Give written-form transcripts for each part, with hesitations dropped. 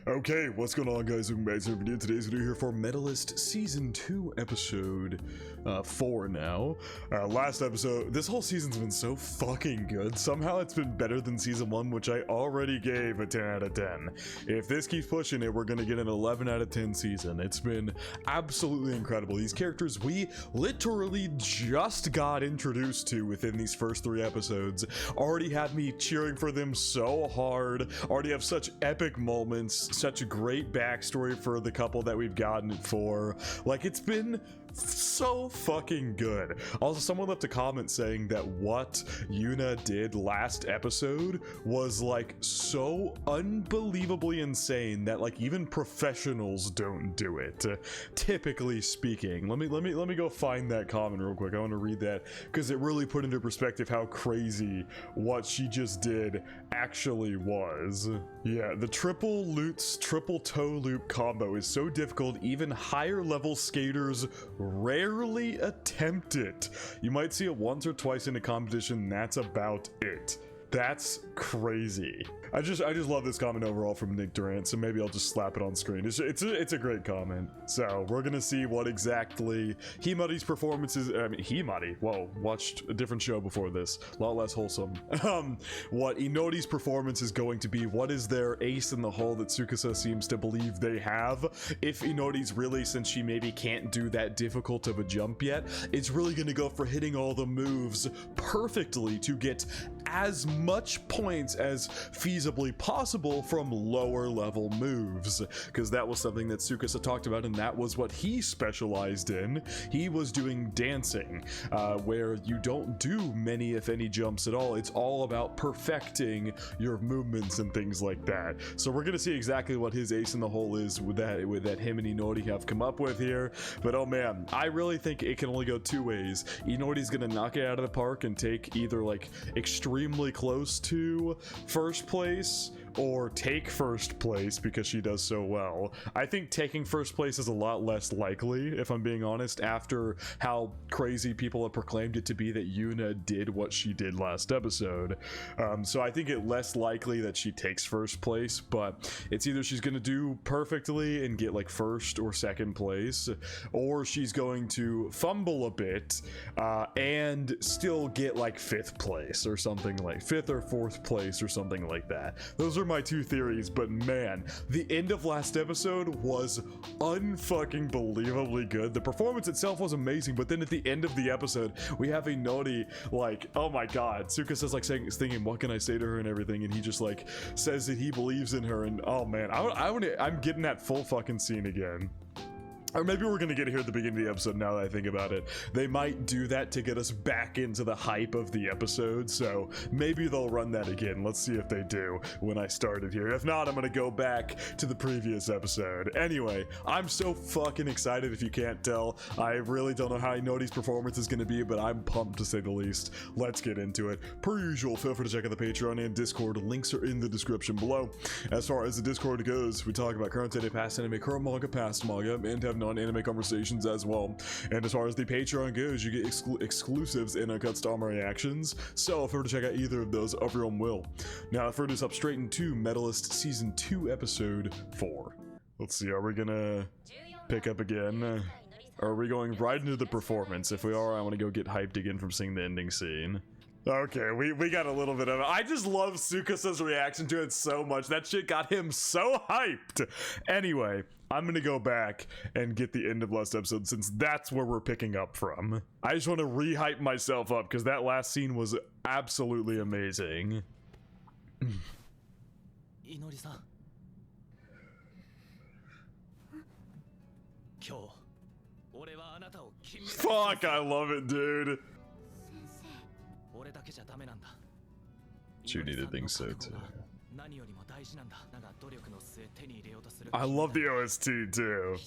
Okay, what's going on, guys? Welcome back to another video. Today's video here for Medalist Season 2 episode 4 now. Last episode, this whole season's been so fucking good. Somehow it's been better than Season 1, which I already gave a 10 out of 10. If this keeps pushing it, we're gonna get an 11 out of 10 season. It's been absolutely incredible. These characters we literally just got introduced to within these first 3 episodes already had me cheering for them so hard, already have such epic moments, such a great backstory for the couple that we've gotten it for. Like, it's been so fucking good. Also, someone left a comment saying that what Yuna did last episode was like so unbelievably insane that like even professionals don't do it, typically speaking. Let me go find that comment real quick. I want to read that because it really put into perspective how crazy what she just did actually was. Yeah, the triple toe loop combo is so difficult, even higher level skaters rarely attempt it. You might see it once or twice in a competition, that's about it. That's crazy. I just love this comment overall from Nick Durant, so maybe I'll just slap it on screen. It's a great comment. So we're gonna see what exactly Himari's performance is. I mean, Himari, whoa, watched a different show before this, a lot less wholesome. What INORI'S performance is going to be, what is their ace in the hole that Tsukasa seems to believe they have. If INORI'S really, since she maybe can't do that difficult of a jump yet, it's really gonna go for hitting all the moves perfectly to get as much points as feasibly possible from lower level moves, because that was something that Tsukasa talked about, and that was what he specialized in. He was doing dancing, where you don't do many if any jumps at all. It's all about perfecting your movements and things like that. So we're gonna see exactly what his ace in the hole is with that him and Inori have come up with here. But oh man, I really think it can only go two ways. Inori's gonna knock it out of the park and take either like extremely close to first place or take first place because she does so well. I think taking first place is a lot less likely, if I'm being honest, after how crazy people have proclaimed it to be that Yuna did what she did last episode. So I think it's less likely that she takes first place, but it's either she's gonna do perfectly and get like first or second place, or she's going to fumble a bit and still get like 5th place or something, like 5th or 4th place or something like that. Those are my two theories, but man, the end of last episode was unfucking believably good. The performance itself was amazing, but then at the end of the episode, we have Inori, like, oh my god, Tsukasa's like thinking, what can I say to her and everything, and he just like says that he believes in her, and oh man, I'm getting that full fucking scene again. Or maybe we're gonna get it here at the beginning of the episode now that I think about it. They might do that to get us back into the hype of the episode, so maybe they'll run that again. Let's see if they do when I started here. If not, I'm gonna go back to the previous episode. Anyway, I'm so fucking excited if you can't tell. I really don't know how Inori's performance is gonna be, but I'm pumped to say the least. Let's get into it. Per usual, feel free to check out the Patreon and Discord. Links are in the description below. As far as the Discord goes, we talk about current anime, past anime, current manga, past manga, and have non-anime conversations as well. And as far as the Patreon goes, you get exclusives and uncuts to all my reactions, so feel free to check out either of those of your own will. Now, if we're just up straight into Medalist Season 2 Episode 4. Let's see, are we gonna pick up again? Or are we going right into the performance? If we are, I want to go get hyped again from seeing the ending scene. Okay, we got a little bit of it. I just love Tsukasa's reaction to it so much. That shit got him so hyped. Anyway, I'm gonna go back and get the end of last episode since that's where we're picking up from. I just want to re-hype myself up because that last scene was absolutely amazing. Inori-san. Fuck, I love it, dude. Judy did think so too. I love the OST too.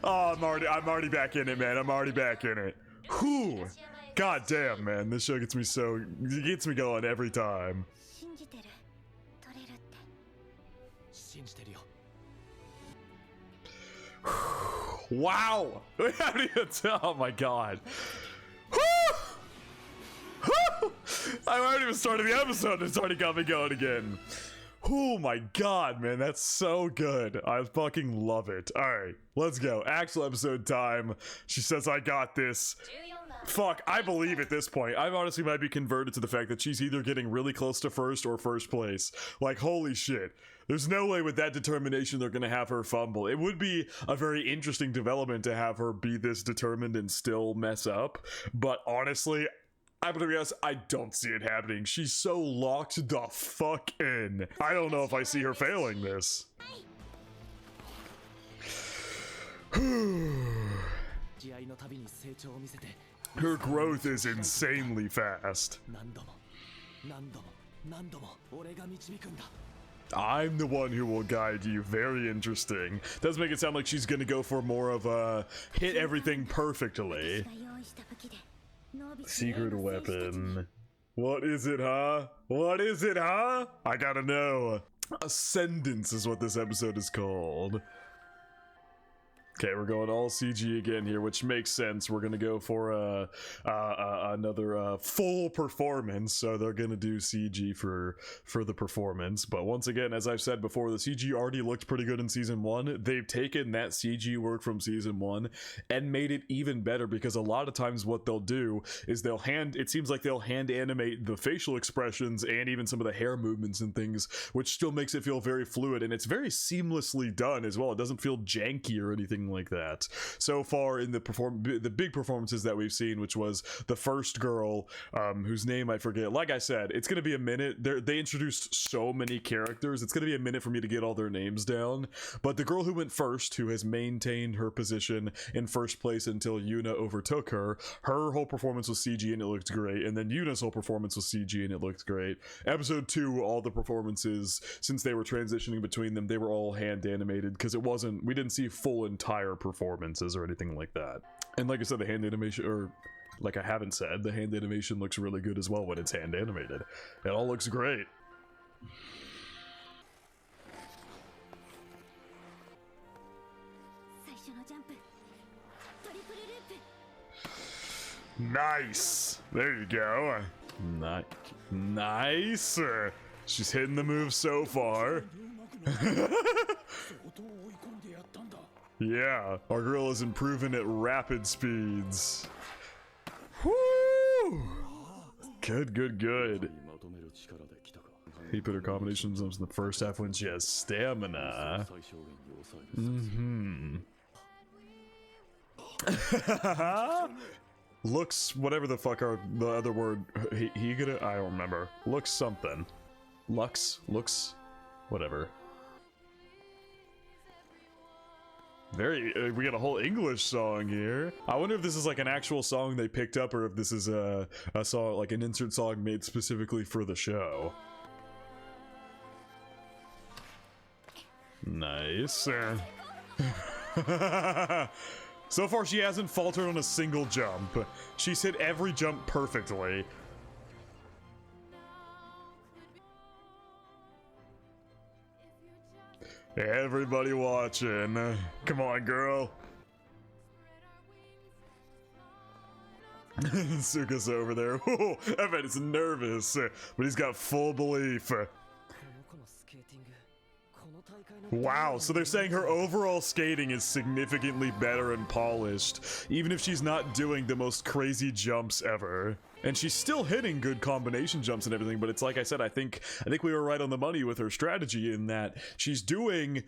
Oh, I'm already back in it, man. I'm already back in it. Whew. God damn, man. This show gets me going every time. Wow! We haven't even oh my god. I haven't even started the episode, it's already got me going again. Oh my god, man, that's so good. I fucking love it. Alright, let's go. Actual episode time. She says, I got this. Fuck, I believe at this point. I honestly might be converted to the fact that she's either getting really close to first or first place. Like, holy shit. There's no way with that determination they're gonna have her fumble. It would be a very interesting development to have her be this determined and still mess up. But honestly, I'm gonna be honest, I don't see it happening. She's so locked the fuck in. I don't know if I see her failing this. Her growth is insanely fast. I'm the one who will guide you. Very interesting. Does make it sound like she's gonna go for more of a hit everything perfectly. Secret weapon. What is it, huh? What is it, huh? I gotta know. Ascendance is what this episode is called. Okay, we're going all CG again here, which makes sense. We're gonna go for another full performance, so they're gonna do CG for the performance. But once again, as I've said before, the CG already looked pretty good in season 1. They've taken that CG work from season 1 and made it even better, because a lot of times what they'll do is it seems like they'll hand animate the facial expressions and even some of the hair movements and things, which still makes it feel very fluid, and it's very seamlessly done as well. It doesn't feel janky or anything like that. So far in the big performances that we've seen, which was the first girl, whose name I forget. Like I said, it's gonna be a minute. They introduced so many characters, it's gonna be a minute for me to get all their names down. But the girl who went first, who has maintained her position in first place until Yuna overtook her, her whole performance was CG and it looked great, and then Yuna's whole performance was CG and it looked great. Episode 2, all the performances, since they were transitioning between them, they were all hand animated, because we didn't see full entire performances or anything like that. And like I said, the hand animation, or like I haven't said, the hand animation looks really good as well when it's hand animated. It all looks great. Nice! There you go. Nice! She's hitting the move so far. Yeah, our girl is improving at rapid speeds. Woo! Good, good, good. He put her combination jumps in the first half when she has stamina. Looks, whatever the fuck are the other word, he gonna, I don't remember. Looks something. Looks, whatever. We got a whole English song here. I wonder if this is like an actual song they picked up, or if this is a song, like an insert song made specifically for the show. Nice. So far she hasn't faltered on a single jump. She's hit every jump perfectly. Everybody watching. Come on, girl. Suka's over there. Whoa, I bet it's nervous, but he's got full belief. Wow, so they're saying her overall skating is significantly better and polished, even if she's not doing the most crazy jumps ever. And she's still hitting good combination jumps and everything, but it's like I said, I think we were right on the money with her strategy in that she's doing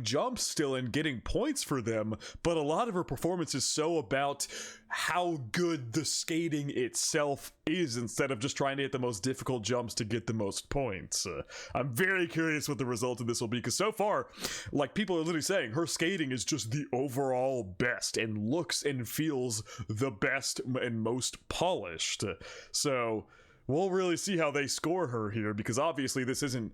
jumps still and getting points for them, but a lot of her performance is so about how good the skating itself is instead of just trying to hit the most difficult jumps to get the most points. I'm very curious what the result of this will be, because so far, like, people are literally saying her skating is just the overall best and looks and feels the best and most polished. So we'll really see how they score her here, because obviously this isn't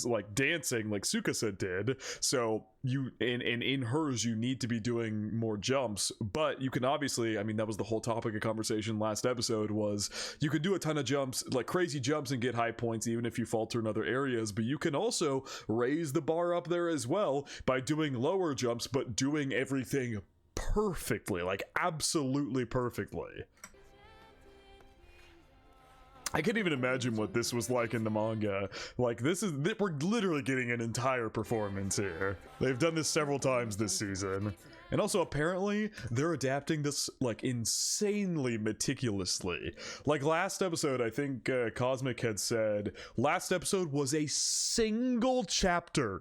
like dancing like Tsukasa did. So you in hers you need to be doing more jumps, but you can obviously, I mean, that was the whole topic of conversation last episode, was you can do a ton of jumps, like crazy jumps, and get high points even if you falter in other areas, but you can also raise the bar up there as well by doing lower jumps but doing everything perfectly, like absolutely perfectly. I can't even imagine what this was like in the manga. Like, we're literally getting an entire performance here. They've done this several times this season. And also, apparently, they're adapting this, like, insanely meticulously. Like, last episode, I think Cosmic had said, last episode was a single chapter.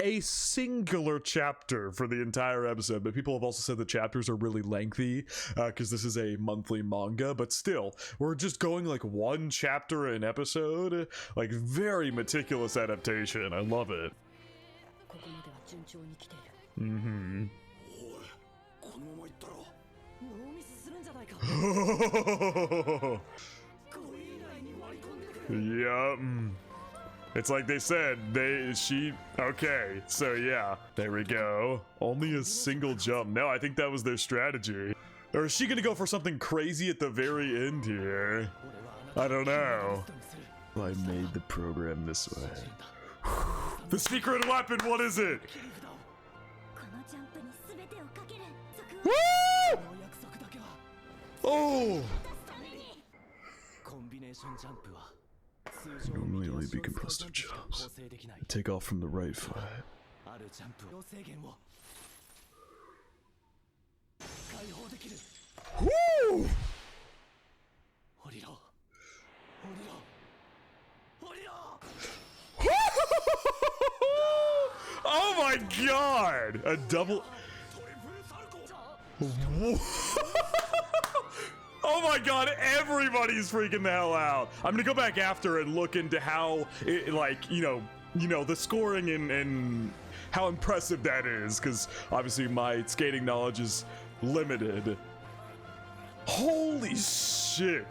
A singular chapter for the entire episode, but people have also said the chapters are really lengthy because this is a monthly manga, but still, we're just going like one chapter an episode. Like, very meticulous adaptation. I love it. Yup. It's like they said, okay, so yeah, there we go. Only a single jump. No, I think that was their strategy. Or is she gonna go for something crazy at the very end here? I don't know. I made the program this way. The secret weapon, what is it? Woo! Oh! Normally only be composed of jumps. Take off from the right foot. Woo! Oh my god! A double... Oh my god, everybody's freaking the hell out. I'm gonna go back after and look into how it, like, you know, the scoring and how impressive that is, because obviously my skating knowledge is limited. Holy shit.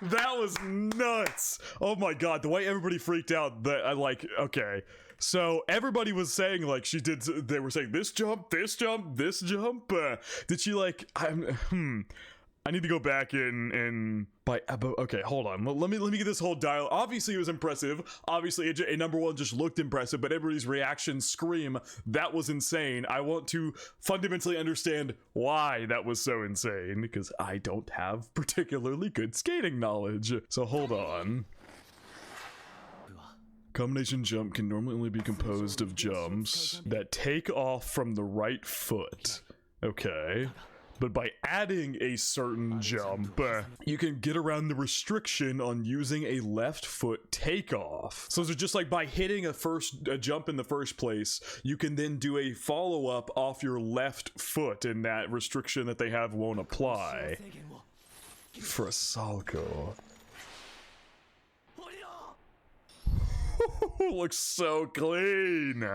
That was nuts. Oh my god, the way everybody freaked out, that I like, okay. So everybody was saying like they were saying this jump, this jump, this jump. Did she like, I need to go back in by, okay, hold on. Let me get this whole dial. Obviously it was impressive. Obviously a number one just looked impressive, but everybody's reactions scream, that was insane. I want to fundamentally understand why that was so insane, because I don't have particularly good skating knowledge. So hold on. Combination jump can normally only be composed of jumps that take off from the right foot. Okay. But by adding a certain jump, you can get around the restriction on using a left foot takeoff. So it's just like by hitting a jump in the first place, you can then do a follow-up off your left foot, and that restriction that they have won't apply. For a Salco. Looks so clean.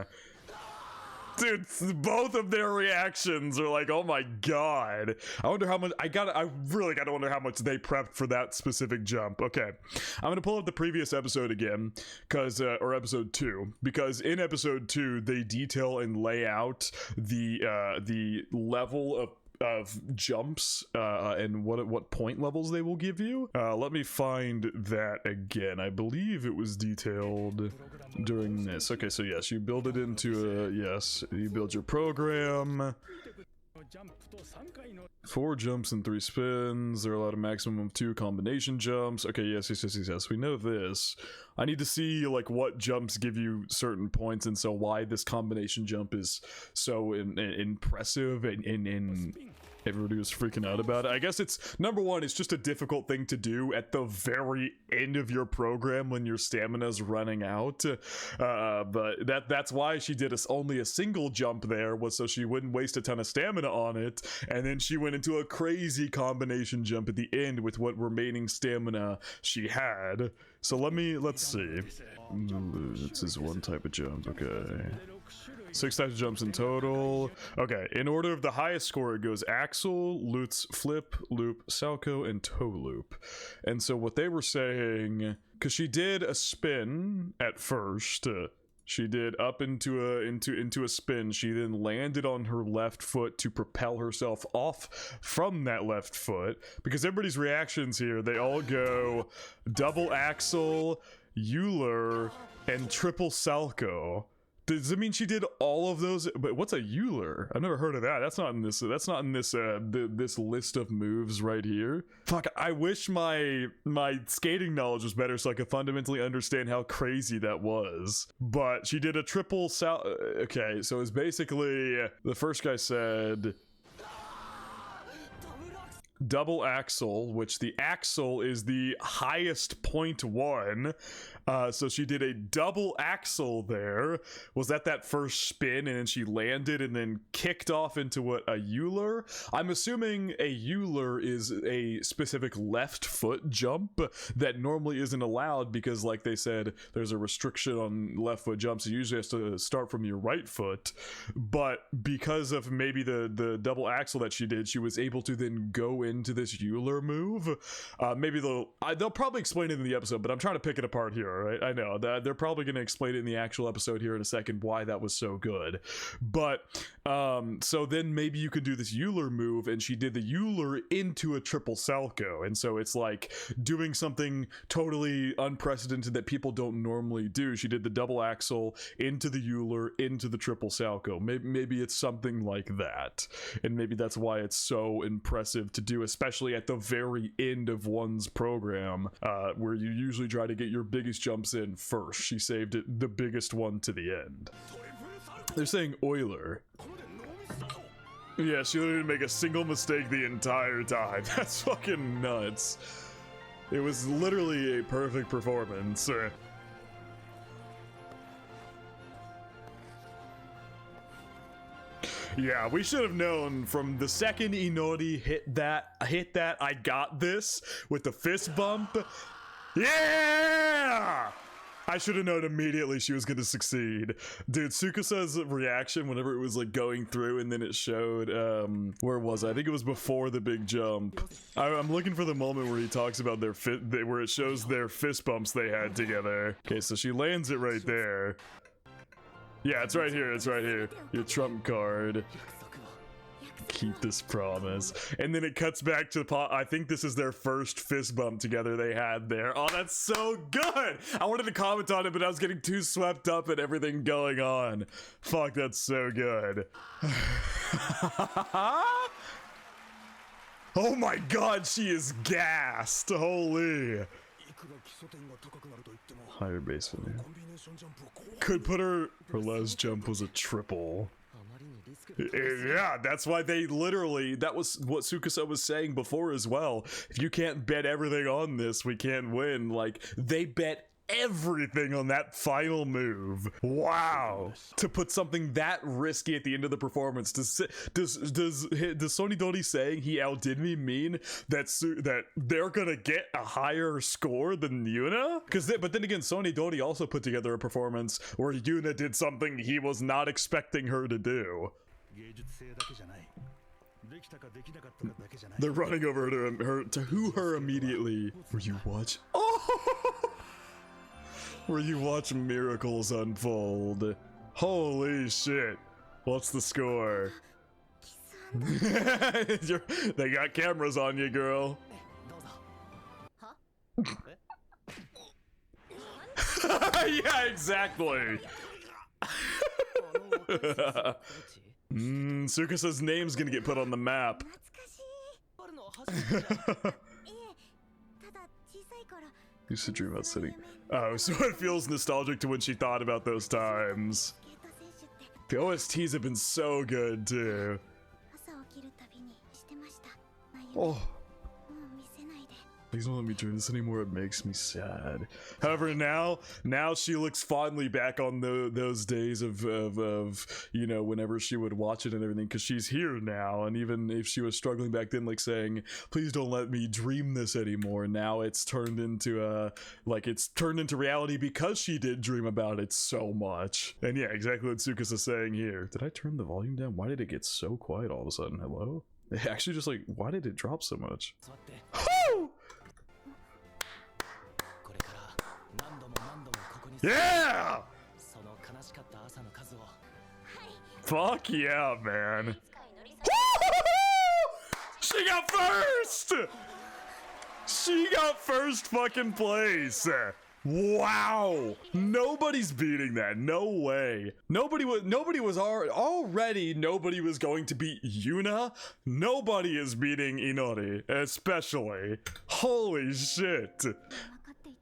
Dude, both of their reactions are like, oh my god. I wonder how much, I really gotta wonder how much they prepped for that specific jump. Okay, I'm gonna pull up the previous episode again, or episode 2, because in episode 2, they detail and lay out the level of jumps and what point levels they will give you. Let me find that again. I believe it was detailed during this. Okay, so yes, you build it into yes, you build your program. 4 jumps and 3 spins. They're allowed a maximum of 2 combination jumps. Okay, yes, we know this. I need to see like what jumps give you certain points, and so why this combination jump is so impressive and everybody was freaking out about it. I guess it's, number one, it's just a difficult thing to do at the very end of your program when your stamina's running out. But that's why she did only a single jump there, was so she wouldn't waste a ton of stamina on it. And then she went into a crazy combination jump at the end with what remaining stamina she had. So let's see. This is one type of jump, okay. 6 types of jumps in total. Okay, in order of the highest score, it goes axel, lutz, flip, loop, salco, and toe loop. And so what they were saying, because she did a spin at first, she did up into a spin. She then landed on her left foot to propel herself off from that left foot. Because everybody's reactions here, they all go double axel, Euler, and triple salco. Does it mean she did all of those? But what's a Euler? I've never heard of that. That's not in this. That's not in this. This list of moves right here. Fuck! I wish my skating knowledge was better so I could fundamentally understand how crazy that was. But she did a triple sal. Okay, so it's basically the first guy said double axel, which the axel is the highest point one. So she did a double axel there, was at that first spin, and then she landed and then kicked off into what, a Euler? I'm assuming a Euler is a specific left foot jump that normally isn't allowed because, like they said, there's a restriction on left foot jumps. You usually have to start from your right foot, but because of maybe the double axel that she did, she was able to then go into this Euler move. Maybe they'll probably explain it in the episode, but I'm trying to pick it apart here. Right, I know that they're probably going to explain it in the actual episode here in a second why that was so good. But so then maybe you could do this Euler move, and she did the Euler into a triple salco, and so it's like doing something totally unprecedented that people don't normally do. She did the double axel into the Euler into the triple salco. Maybe it's something like that, and maybe that's why it's so impressive to do, especially at the very end of one's program, where you usually try to get your biggest jumps in first. She saved it, the biggest one, to the end. They're saying Euler. Yeah, she didn't make a single mistake the entire time. That's fucking nuts. It was literally a perfect performance. Yeah, we should have known from the second Inori hit that I got this with the fist bump. Yeah! I should have known immediately she was going to succeed. Dude, Tsukusa's reaction whenever it was like going through and then it showed, where was I? I think it was before the big jump. I'm looking for the moment where he talks about where it shows their fist bumps they had together. Okay, so she lands it right there. Yeah, it's right here, it's right here. Your trump card. Keep this promise. And then it cuts back to the pot. I think this is their first fist bump together they had there. Oh, that's so good! I wanted to comment on it, but I was getting too swept up in everything going on. Fuck, that's so good. Oh my god, she is gassed! Holy. Higher base value. Could put her last jump was a triple. Yeah, that's why they literally, that was what Tsukasa was saying before as well. If you can't bet everything on this, we can't win. Like, they bet everything on that final move. Wow. To put something that risky at the end of the performance. Does Sonidori saying he outdid me mean that they're gonna get a higher score than Yuna? But then again, Sonidori also put together a performance where Yuna did something he was not expecting her to do. They're running over to her immediately. Where you watch? Oh! Where you watch miracles unfold. Holy shit. What's the score? They got cameras on you, girl. Yeah, exactly. Tsukusa's name's gonna get put on the map. Used to dream about sitting. Oh, so it feels nostalgic to when she thought about those times. The OSTs have been so good too. Oh. Please don't let me dream this anymore. It makes me sad. However, now she looks fondly back on those days of you know, whenever she would watch it and everything, because she's here now. And even if she was struggling back then, like saying, please don't let me dream this anymore, now it's turned into it's turned into reality because she did dream about it so much. And yeah, exactly what Tsukasa's saying here. Did I turn the volume down? Why did it get so quiet all of a sudden? Hello? It actually just like, why did it drop so much? Woo! Yeah! Fuck yeah, man. She got first! She got first fucking place. Wow. Nobody's beating that. No way. Nobody was already nobody was going to beat Yuna. Nobody is beating Inori, especially. Holy shit.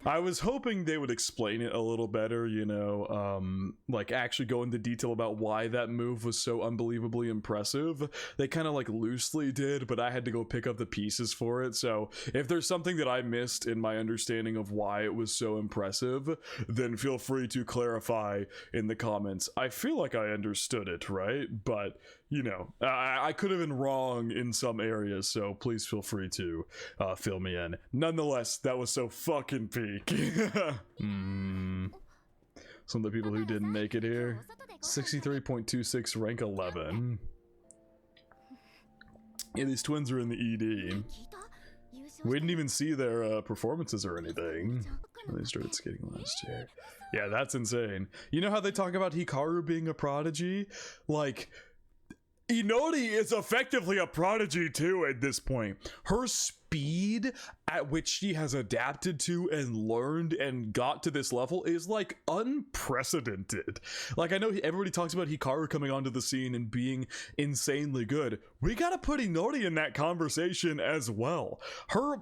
I was hoping they would explain it a little better, you know, like actually go into detail about why that move was so unbelievably impressive. They kind of like loosely did, but I had to go pick up the pieces for it. So if there's something that I missed in my understanding of why it was so impressive, then feel free to clarify in the comments. I feel like I understood it, right? But you know, I could have been wrong in some areas, so please feel free to fill me in. Nonetheless, that was so fucking peak. Some of the people who didn't make it here. 63.26, rank 11. Yeah, these twins are in the ED. We didn't even see their performances or anything. They started skating last year. Yeah, that's insane. You know how they talk about Hikaru being a prodigy? Like, Inori is effectively a prodigy too at this point. Her speed at which she has adapted to and learned and got to this level is like unprecedented. Like, I know everybody talks about Hikaru coming onto the scene and being insanely good. We gotta put Inori in that conversation as well.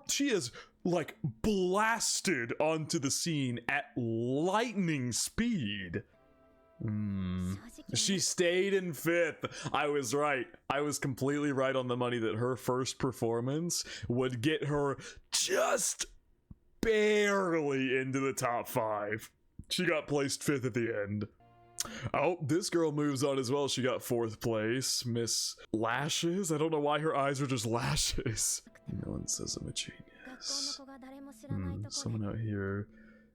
She is like blasted onto the scene at lightning speed. She stayed in 5th. I was right. I was completely right on the money that her first performance would get her just barely into the top 5. She got placed 5th at the end. Oh, this girl moves on as well. She got 4th place. Miss Lashes? I don't know why her eyes are just lashes. No one says I'm a genius. Someone out here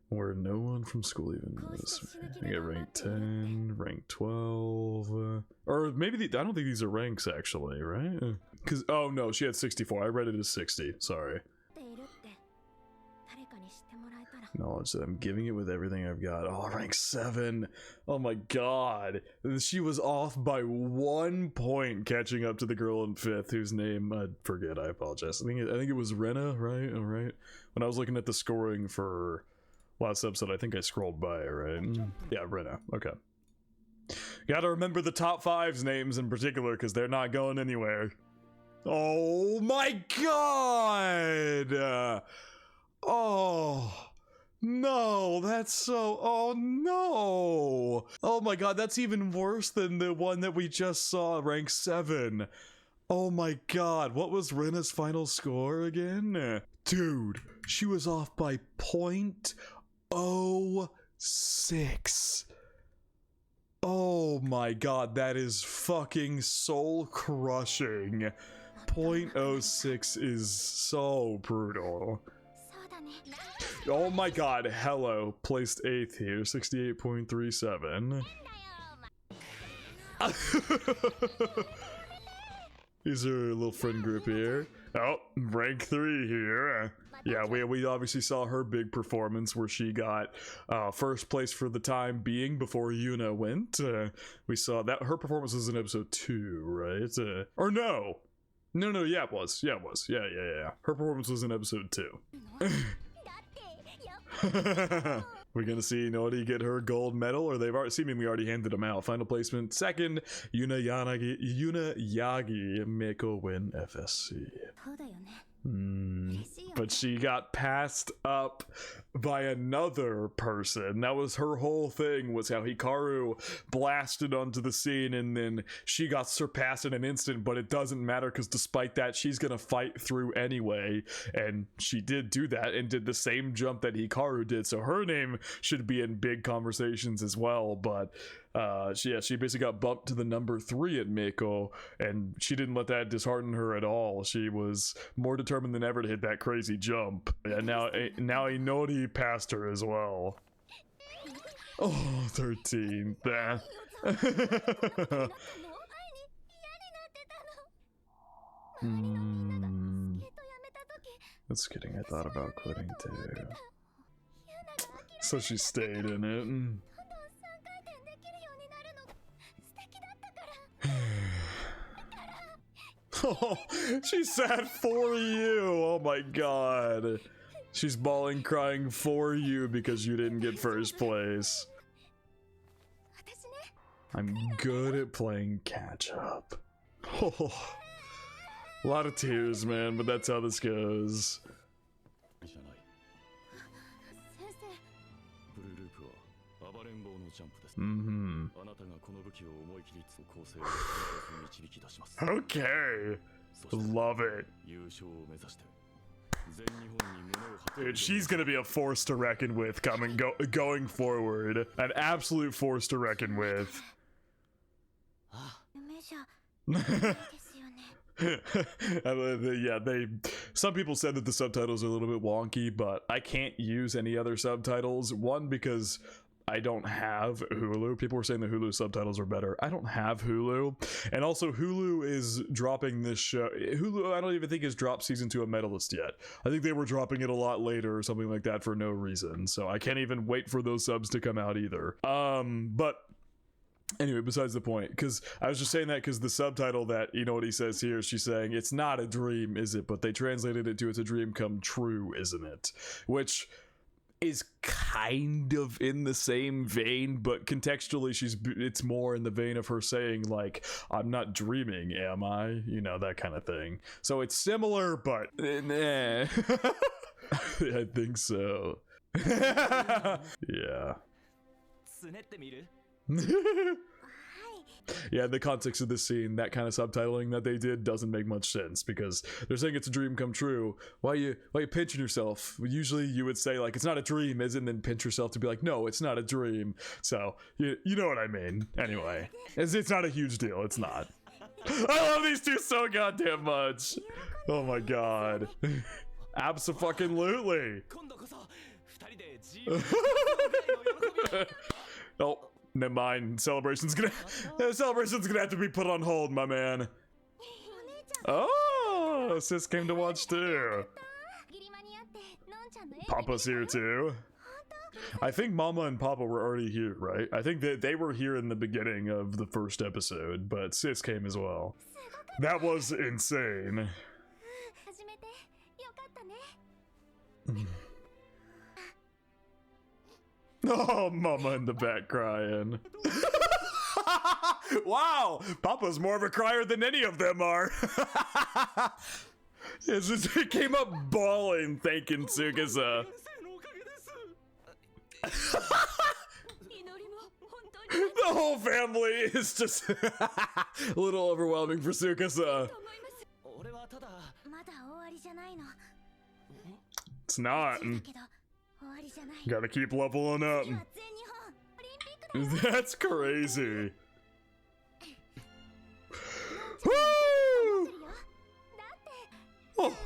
where no one from school even knows. I get rank 10, rank 12, or maybe I don't think these are ranks actually, right? Because, oh no, she had 64. I read it as 60. Sorry. Knowledge that I'm giving it with everything I've got. Oh, rank 7. Oh my god. She was off by 1 point catching up to the girl in 5th whose name I forget. I apologize. I think it was Rena, right? All right. When I was looking at the scoring for last episode, I think I scrolled by it, right? Yeah, Rena. Okay. Gotta remember the top 5's names in particular because they're not going anywhere. Oh my god! Oh no, that's so. Oh no! Oh my god, that's even worse than the one that we just saw, rank 7. Oh my god, what was Rena's final score again? Dude, she was off by 0.06. Oh my god, that is fucking soul crushing. 0.06 is so brutal. Oh my god, hello. Placed 8th here, 68.37. Here's our little friend group here. Oh, rank 3 here. Yeah, we obviously saw her big performance where she got first place for the time being before Yuna went. We saw that her performance was in episode 2, right? Or no. No, yeah, it was. Yeah. Her performance was in episode 2. We're gonna see Nori get her gold medal, or they've seemingly already handed them out. Final placement 2nd, Yuna Yagi Meko win FSC. But she got passed up by another person. That was her whole thing, was how Hikaru blasted onto the scene and then she got surpassed in an instant, but it doesn't matter because despite that, she's gonna fight through anyway. And she did do that and did the same jump that Hikaru did, so her name should be in big conversations as well. But she basically got bumped to the number 3 at Mako, and she didn't let that dishearten her at all. She was more determined than ever to hit that crazy jump. And now Inori passed her as well. Oh, 13. That's kidding. I thought about quitting too. So she stayed in it. Oh, she's sad for you. Oh my god. She's bawling, crying for you because you didn't get first place. I'm good at playing catch up. Oh, a lot of tears, man, but that's how this goes. Okay. Love it. Dude, she's gonna be a force to reckon with going forward. An absolute force to reckon with. Yeah, some people said that the subtitles are a little bit wonky, but I can't use any other subtitles. One, because I don't have Hulu. People were saying the Hulu subtitles are better. I don't have Hulu. And also Hulu is dropping this show. Hulu, I don't even think has dropped season 2 of Medalist yet. I think they were dropping it a lot later or something like that for no reason. So I can't even wait for those subs to come out either. But anyway, besides the point, because I was just saying that because the subtitle that, you know what he says here, she's saying, it's not a dream, is it? But they translated it to it's a dream come true, isn't it? Which is kind of in the same vein, but contextually it's more in the vein of her saying like, I'm not dreaming, am I? You know, that kind of thing. So it's similar, but I think so. Yeah. Yeah, in the context of this scene, that kind of subtitling that they did doesn't make much sense because they're saying it's a dream come true. Why you pinching yourself? Usually you would say like, it's not a dream, is it? And then pinch yourself to be like, no, it's not a dream. So you know what I mean. Anyway, it's not a huge deal. It's not. I love these two so goddamn much. Oh my god. Abso-fucking-lutely. Oh. Never mind. Celebration's gonna have to be put on hold, my man. Oh, sis came to watch too. Papa's here too. I think Mama and Papa were already here, right? I think that they were here in the beginning of the first episode, but sis came as well. That was insane. Oh, Mama in the back crying. Wow, Papa's more of a crier than any of them are. It came up bawling, thanking Tsukasa. The whole family is just a little overwhelming for Tsukasa. It's not. Gotta keep leveling up. That's crazy. Woo! Oh.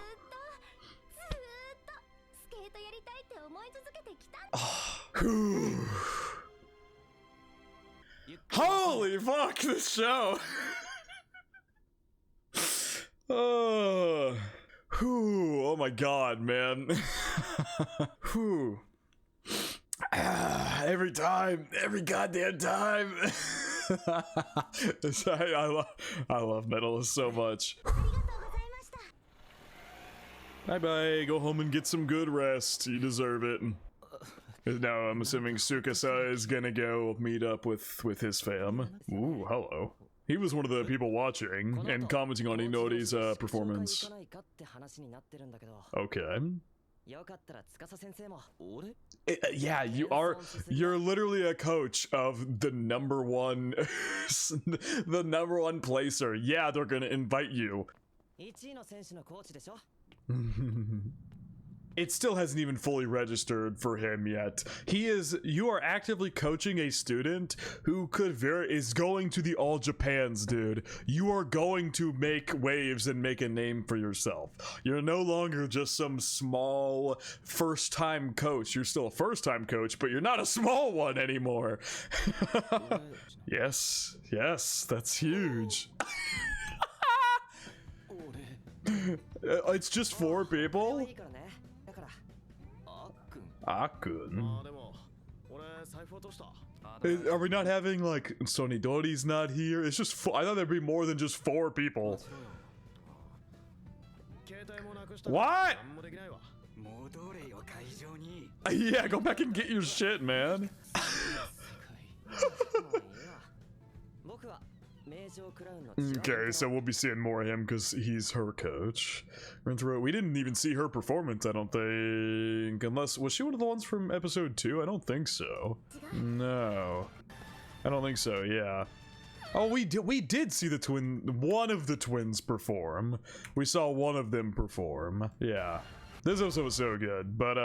Holy fuck, this show. Oh my god, man. Every time, every goddamn time. I love Medalist so much. Bye bye, go home and get some good rest. You deserve it. Now I'm assuming Tsukasa is gonna go meet up with his fam. Ooh, hello. He was one of the people watching and commenting on Inori's performance. Okay. Yeah, you're literally a coach of the number one the number one placer. Yeah, they're gonna invite you. It still hasn't even fully registered for him yet. You are actively coaching a student who is going to the All Japans, dude. You are going to make waves and make a name for yourself. You're no longer just some small first-time coach. You're still a first-time coach, but you're not a small one anymore. Yes, that's huge. It's just 4 people? Akun. Are we not having like Sonidori's not here? It's just I thought there'd be more than just 4 people. What? Yeah, go back and get your shit, man. Okay, so we'll be seeing more of him because he's her coach. We didn't even see her performance, I don't think. Unless, was she one of the ones from episode 2? I don't think so. No. I don't think so, yeah. Oh, we did see one of the twins perform. We saw one of them perform. Yeah. This episode was so good, but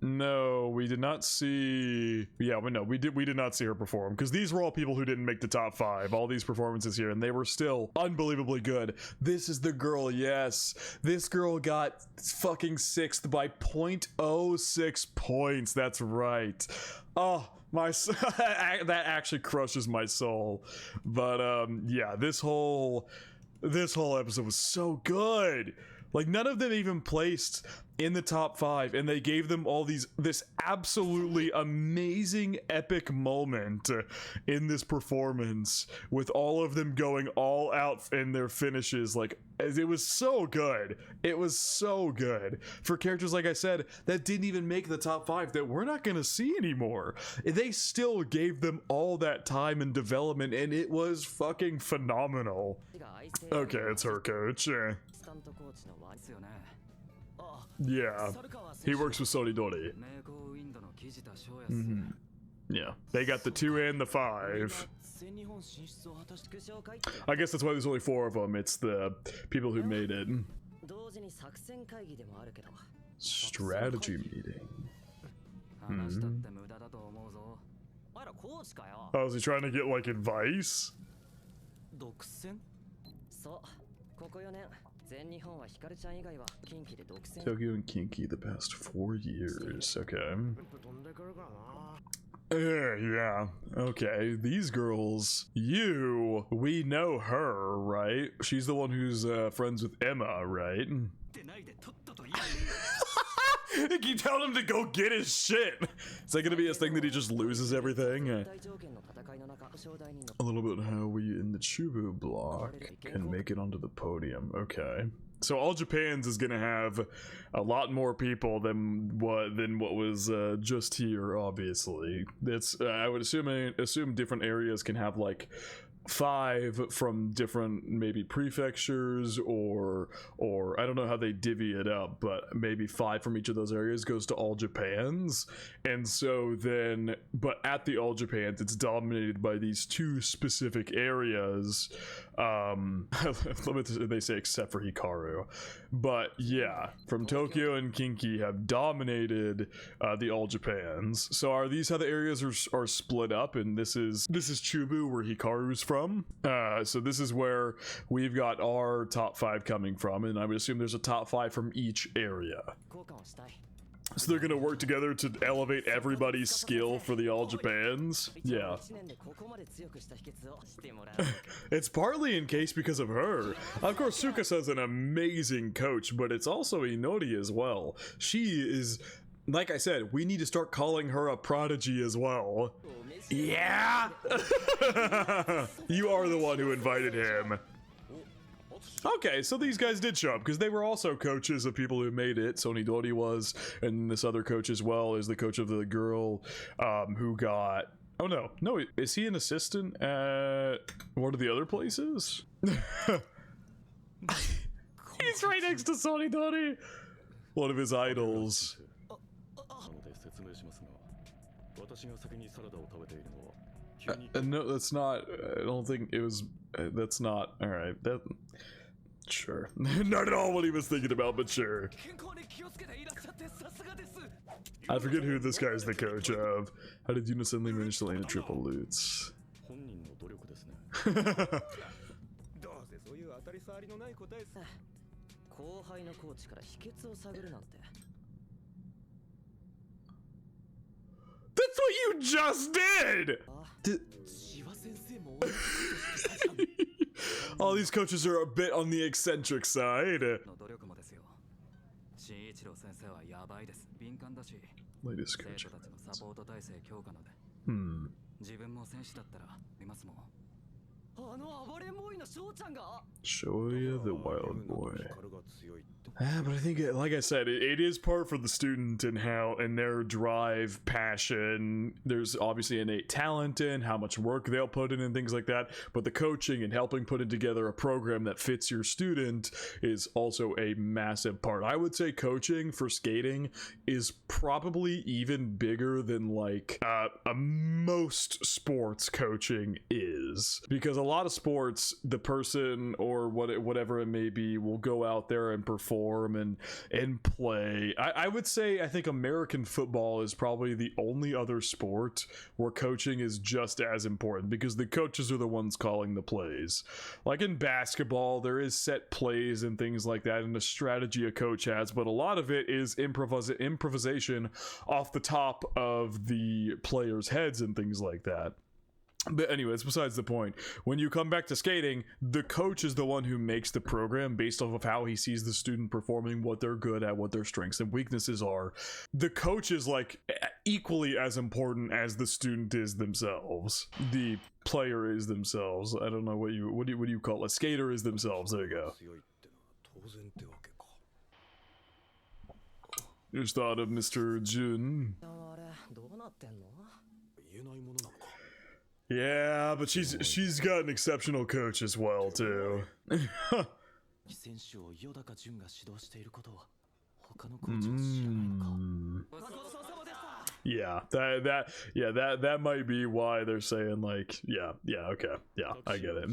no, we did not see. Yeah, we did not see her perform because these were all people who didn't make the top 5. All these performances here, and they were still unbelievably good. This is the girl, yes. This girl got fucking 6th by 0.06 points. That's right. Oh, that actually crushes my soul. But yeah, this whole episode was so good. Like, none of them even placed in the top 5, and they gave them all this absolutely amazing epic moment in this performance, with all of them going all out in their finishes. Like, it was so good. It was so good for characters, like I said, that didn't even make the top 5, that we're not gonna see anymore. They still gave them all that time and development, and it was fucking phenomenal. Okay, it's her coach. Yeah, he works with Sonidori. Yeah, they got the 2 and the 5. I guess that's why there's only 4 of them. It's the people who made it. Strategy meeting. Oh, is he trying to get like advice? Tokyo and Kinki the past 4 years. Okay. Yeah. Okay. These girls, we know her, right? She's the one who's friends with Emma, right? They keep telling him to go get his shit. Is that gonna be his thing that he just loses everything? A little bit how we in the Chubu block can make it onto the podium. Okay. So All Japan's is gonna have a lot more people than what was just here. Obviously, that's I would assume different areas can have like 5 from different maybe prefectures, or I don't know how they divvy it up, but maybe 5 from each of those areas goes to All Japan's. And so then, but at the All Japan's, it's dominated by these 2 specific areas. They say except for Hikaru, but yeah, from Tokyo and Kinki have dominated the All Japan's. So are these how the areas are split up? And this is Chubu, where Hikaru's from. So this is where we've got our top 5 coming from, and I would assume there's a top 5 from each area. So they're gonna work together to elevate everybody's skill for the All Japans. Yeah. It's partly in case because of her. Of course, Sukasa's an amazing coach, but it's also Inori as well. She is, like I said, we need to start calling her a prodigy as well. Yeah! You are the one who invited him. Okay, so these guys did show up because they were also coaches of people who made it. Sonidori was, and this other coach as well is the coach of the girl who got... Oh no, is he an assistant at one of the other places? He's right next to Sonidori. one of his idols. No, that's not. I don't think it was. That's not. All right. That. Sure. Not at all what he was thinking about, but sure. I forget who this guy is the coach of. How did you suddenly manage to land a triple loots? That's what you just did! All these coaches are a bit on the eccentric side. Latest coach. Shoya the wild boy. But I think, like I said, it is part for the student and how, and their drive, passion. There's obviously innate talent in how much work they'll put in and things like that. But the coaching and helping putting together a program that fits your student is also a massive part. I would say coaching for skating is probably even bigger than like most sports coaching is, because a lot of sports, the person or whatever it may be will go out there and perform and play. I would say I think American football is probably the only other sport where coaching is just as important, because the coaches are the ones calling the plays. Like in basketball, there is set plays and things like that and a strategy a coach has, but a lot of it is improvisation off the top of the players' heads and things like that. But anyways, besides the point, when you come back to skating, the coach is the one who makes the program based off of how he sees the student performing, what they're good at, what their strengths and weaknesses are. The coach is like equally as important as the student is themselves. The player is themselves. I don't know what do you call it? A skater is themselves. There you go. Just thought of Mr. Jun. Yeah, but she's got an exceptional coach as well too. Yeah, that might be why they're saying like, yeah, okay, yeah, I get it.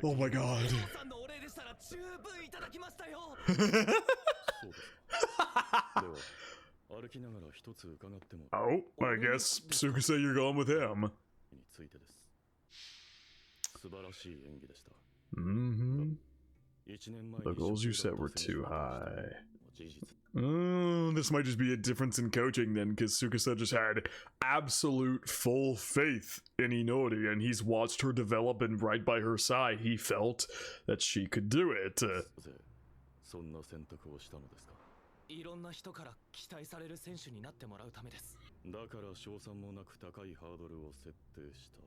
Oh my god. Oh, I guess Tsukasa, you're going with him. The goals you set were too high. This might just be a difference in coaching then, because Tsukasa just had absolute full faith in Inori, and he's watched her develop, and right by her side, he felt that she could do it.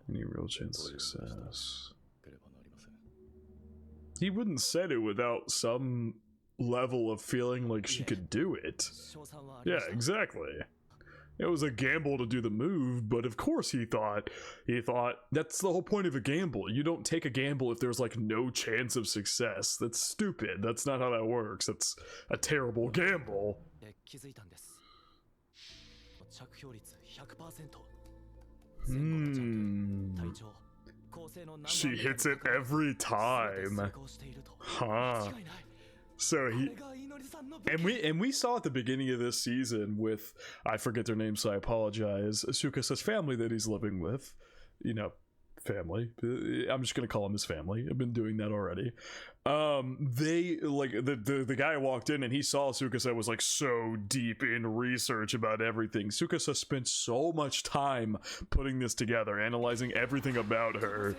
Any real chance of success? He wouldn't said it without some level of feeling like she could do it. Yeah, exactly. It was a gamble to do the move, but of course he thought that's the whole point of a gamble. You don't take a gamble if there's like no chance of success. That's stupid. That's not how that works. That's a terrible gamble. She hits it every time. Huh. So we saw at the beginning of this season with, I forget their name, so I apologize, Tsukasa's family that he's living with, you know, family. I'm just gonna call him his family. I've been doing that already. They like the guy walked in and he saw Tsukasa was like so deep in research about everything. Tsukasa spent so much time putting this together, analyzing everything about her.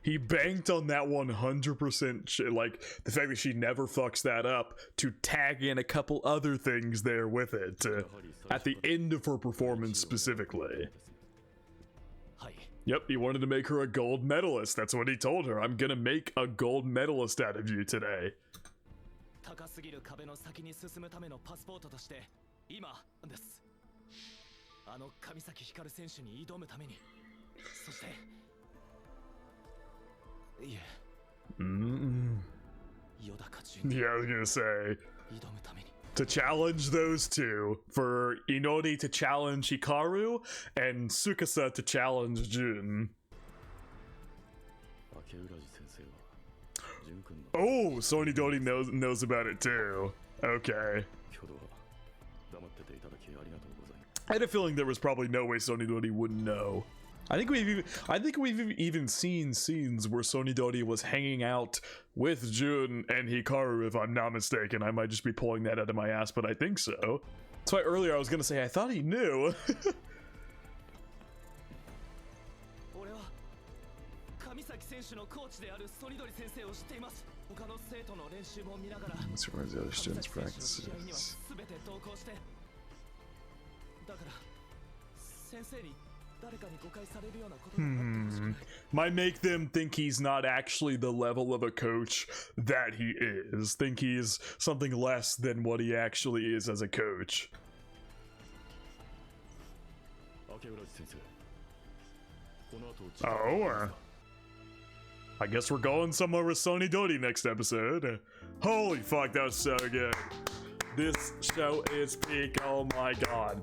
He banked on that 100% like the fact that she never fucks that up, to tag in a couple other things there with it at the end of her performance specifically. Yep, he wanted to make her a gold medalist. That's what he told her. I'm gonna make a gold medalist out of you today. 今です。あの上崎光選手に挑むために、そしていえ、ヨダカジュニ Yeah, I was gonna say 挑むために。 to challenge those two, for Inori to challenge Hikaru and Tsukasa to challenge Jun. Oh, so Inori knows about it too. Okay. I had a feeling there was probably no way Sonidori wouldn't know. I think we've even seen scenes where Sonidori was hanging out with Jun and Hikaru, if I'm not mistaken. I might just be pulling that out of my ass, but I think so. That's why earlier I was gonna say I thought he knew. Supervise the other students' practices. Might make them think he's not actually the level of a coach that he is. Think he's something less than what he actually is as a coach. Oh, I guess we're going somewhere with Sonidori next episode. Holy fuck, that was so good. This show is peak, oh my god.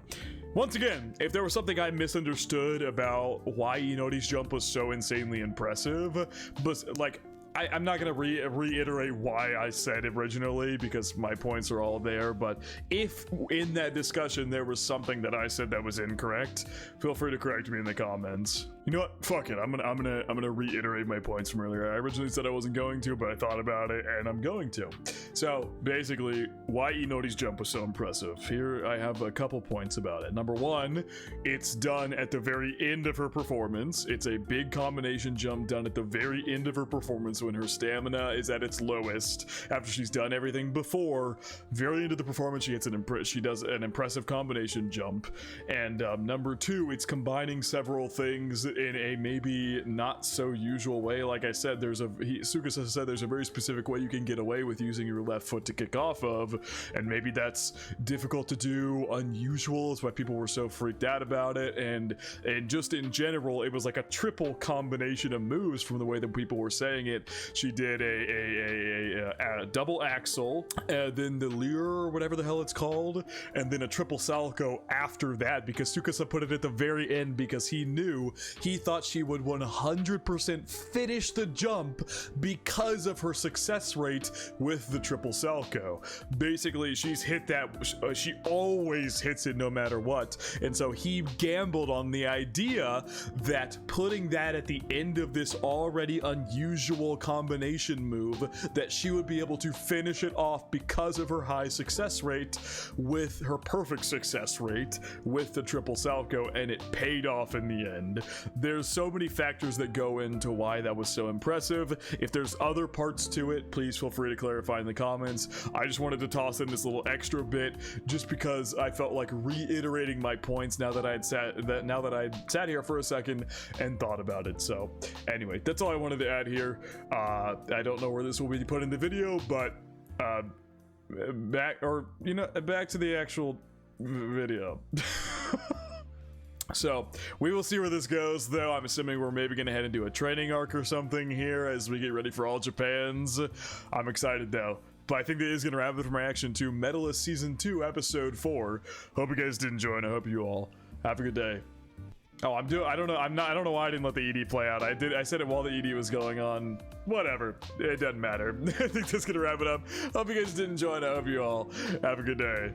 Once again, if there was something I misunderstood about why Inori's jump was so insanely impressive, but like, I'm not gonna reiterate why I said originally because my points are all there, but if in that discussion there was something that I said that was incorrect, feel free to correct me in the comments. You know what? Fuck it. I'm gonna reiterate my points from earlier. I originally said I wasn't going to, but I thought about it and I'm going to. So basically, why Inori's jump was so impressive. Here I have a couple points about it. Number one, it's done at the very end of her performance. It's a big combination jump done at the very end of her performance when her stamina is at its lowest. After she's done everything before, very into the performance, she does an impressive combination jump. And number two, it's combining several things in a maybe not so usual way. Like I said, Tsukasa said there's a very specific way you can get away with using your left foot to kick off of, and maybe that's difficult to do, unusual, is why people were so freaked out about it, and just in general, it was like a triple combination of moves from the way that people were saying it. She did a double axel, then the lure, or whatever the hell it's called, and then a triple salco after that, because Tsukasa put it at the very end because he thought she would 100% finish the jump because of her success rate with the triple salco. Basically, she's hit that, she always hits it no matter what, and so he gambled on the idea that putting that at the end of this already unusual combination move, that she would be able to finish it off because of her high success rate, with her perfect success rate with the triple salco, and it paid off in the end. There's so many factors that go into why that was so impressive. If there's other parts to it, please feel free to clarify in the comments. I just wanted to toss in this little extra bit just because I felt like reiterating my points now that I had sat here for a second and thought about it. So anyway, that's all I wanted to add here. I don't know where this will be put in the video, but back to the actual video. So we will see where this goes, though. I'm assuming we're maybe going to head into a training arc or something here as we get ready for All Japan's. I'm excited, though. But I think that is going to wrap it for my reaction to Medalist Season 2, Episode 4. Hope you guys did enjoy, and I hope you all have a good day. Oh, I don't know why I didn't let the ED play out. I said it while the ED was going on. Whatever. It doesn't matter. I think that's going to wrap it up. Hope you guys did enjoy, and I hope you all have a good day.